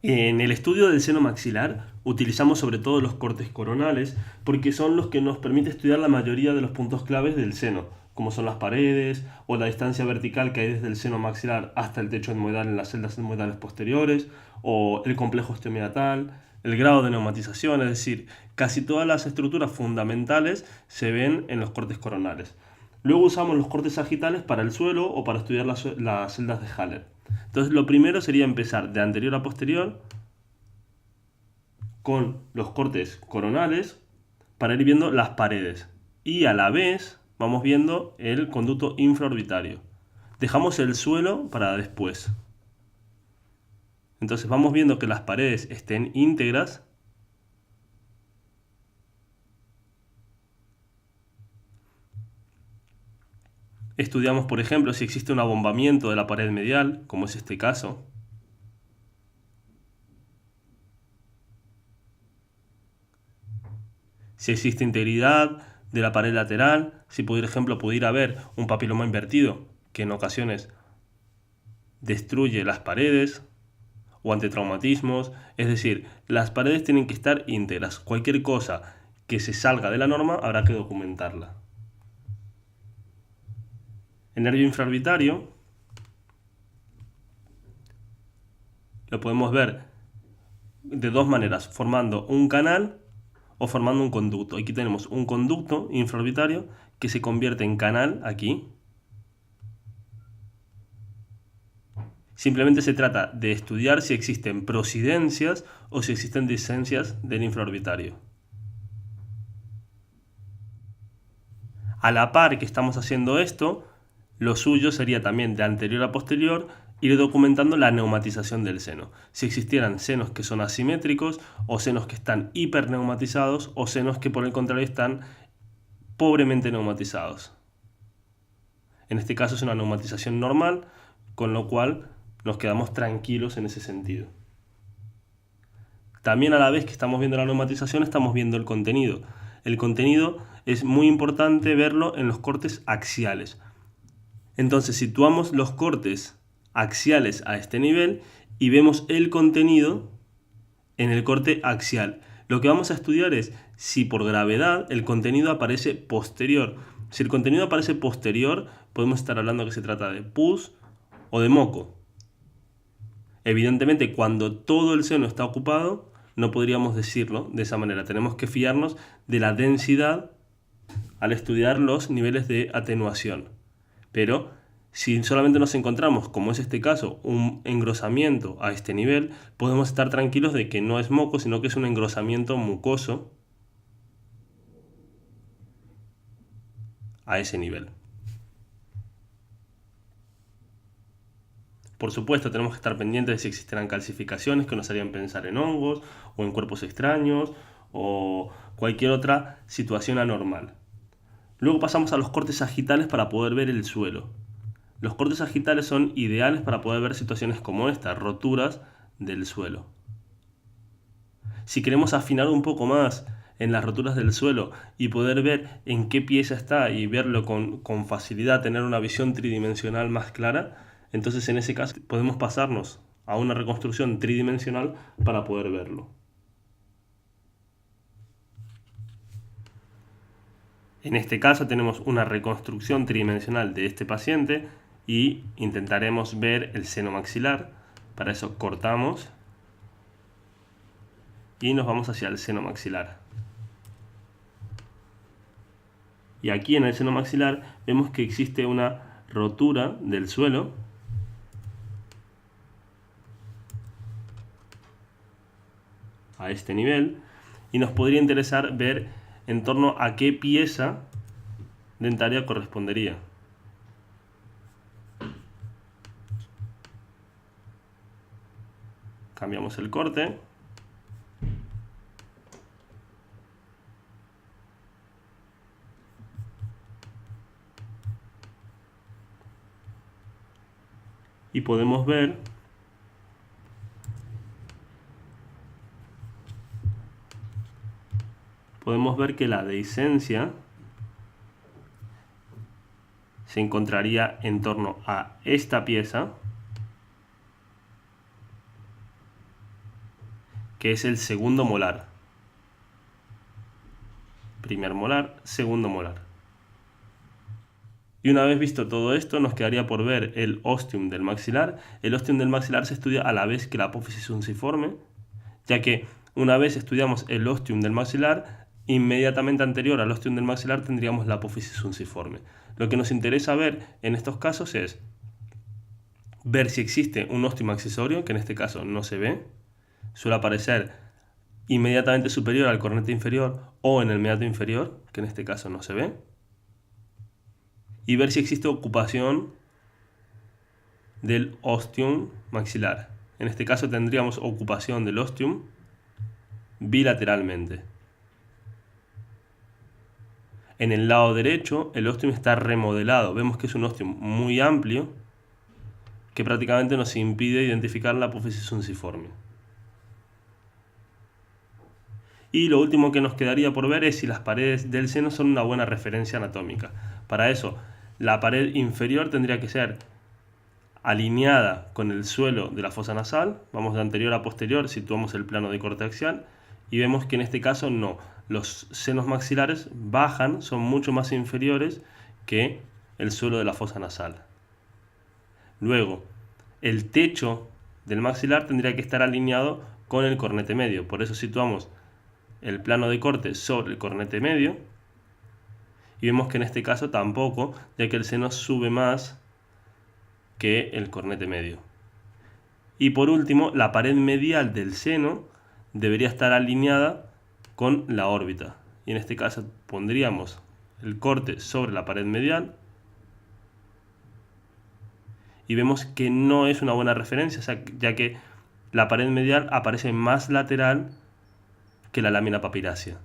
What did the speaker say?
En el estudio del seno maxilar utilizamos sobre todo los cortes coronales porque son los que nos permite estudiar la mayoría de los puntos claves del seno, como son las paredes o la distancia vertical que hay desde el seno maxilar hasta el techo etmoidal en las celdas etmoidales posteriores, o el complejo osteomiatal, el grado de neumatización, es decir, casi todas las estructuras fundamentales se ven en los cortes coronales. Luego usamos los cortes sagitales para el suelo o para estudiar las celdas de Haller. Entonces lo primero sería empezar de anterior a posterior con los cortes coronales para ir viendo las paredes. Y a la vez vamos viendo el conducto infraorbitario. Dejamos el suelo para después. Entonces vamos viendo que las paredes estén íntegras. Estudiamos, por ejemplo, si existe un abombamiento de la pared medial, como es este caso. Si existe integridad de la pared lateral, si por ejemplo pudiera haber un papiloma invertido, que en ocasiones destruye las paredes, o ante traumatismos, es decir, las paredes tienen que estar íntegras. Cualquier cosa que se salga de la norma habrá que documentarla. El nervio infraorbitario lo podemos ver de dos maneras, formando un canal o formando un conducto. Aquí tenemos un conducto infraorbitario que se convierte en canal aquí. Simplemente se trata de estudiar si existen prosidencias o si existen discencias del infraorbitario. A la par que estamos haciendo esto, lo suyo sería también de anterior a posterior ir documentando la neumatización del seno. Si existieran senos que son asimétricos o senos que están hiperneumatizados o senos que por el contrario están pobremente neumatizados. En este caso es una neumatización normal, con lo cual nos quedamos tranquilos en ese sentido. También a la vez que estamos viendo la neumatización estamos viendo el contenido. El contenido es muy importante verlo en los cortes axiales. Entonces situamos los cortes axiales a este nivel y vemos el contenido en el corte axial. Lo que vamos a estudiar es si por gravedad el contenido aparece posterior. Si el contenido aparece posterior, podemos estar hablando que se trata de pus o de moco. Evidentemente, cuando todo el seno está ocupado, no podríamos decirlo de esa manera. Tenemos que fiarnos de la densidad al estudiar los niveles de atenuación. Pero si solamente nos encontramos, como es este caso, un engrosamiento a este nivel, podemos estar tranquilos de que no es moco, sino que es un engrosamiento mucoso a ese nivel. Por supuesto, tenemos que estar pendientes de si existirán calcificaciones que nos harían pensar en hongos o en cuerpos extraños o cualquier otra situación anormal. Luego pasamos a los cortes sagitales para poder ver el suelo. Los cortes sagitales son ideales para poder ver situaciones como esta, roturas del suelo. Si queremos afinar un poco más en las roturas del suelo y poder ver en qué pieza está y verlo con facilidad, tener una visión tridimensional más clara, entonces en ese caso podemos pasarnos a una reconstrucción tridimensional para poder verlo. En este caso tenemos una reconstrucción tridimensional de este paciente y intentaremos ver el seno maxilar. Para eso cortamos y nos vamos hacia el seno maxilar. Y aquí en el seno maxilar vemos que existe una rotura del suelo a este nivel y nos podría interesar ver en torno a qué pieza dentaria correspondería. Cambiamos el corte. Y podemos ver que la dehiscencia se encontraría en torno a esta pieza que es el segundo molar. Primer molar, segundo molar. Y una vez visto todo esto, nos quedaría por ver el ostium del maxilar. El ostium del maxilar se estudia a la vez que la apófisis unciforme, ya que una vez estudiamos el ostium del maxilar, inmediatamente anterior al ostium del maxilar tendríamos la apófisis unciforme. Lo que nos interesa ver en estos casos es ver si existe un ostium accesorio, que en este caso no se ve. Suele aparecer inmediatamente superior al cornete inferior o en el meato inferior, que en este caso no se ve. Y ver si existe ocupación del ostium maxilar. En este caso tendríamos ocupación del ostium bilateralmente. En el lado derecho el ostium está remodelado. Vemos que es un ostium muy amplio que prácticamente nos impide identificar la apófisis unciforme. Y lo último que nos quedaría por ver es si las paredes del seno son una buena referencia anatómica. Para eso, la pared inferior tendría que ser alineada con el suelo de la fosa nasal. Vamos de anterior a posterior, situamos el plano de corte axial y vemos que en este caso no. Los senos maxilares bajan, son mucho más inferiores que el suelo de la fosa nasal. Luego, el techo del maxilar tendría que estar alineado con el cornete medio. Por eso situamos el plano de corte sobre el cornete medio y vemos que en este caso tampoco, ya que el seno sube más que el cornete medio. Y por último, la pared medial del seno debería estar alineada con la órbita. Y en este caso pondríamos el corte sobre la pared medial y vemos que no es una buena referencia, ya que la pared medial aparece más lateral que la lámina papirácea.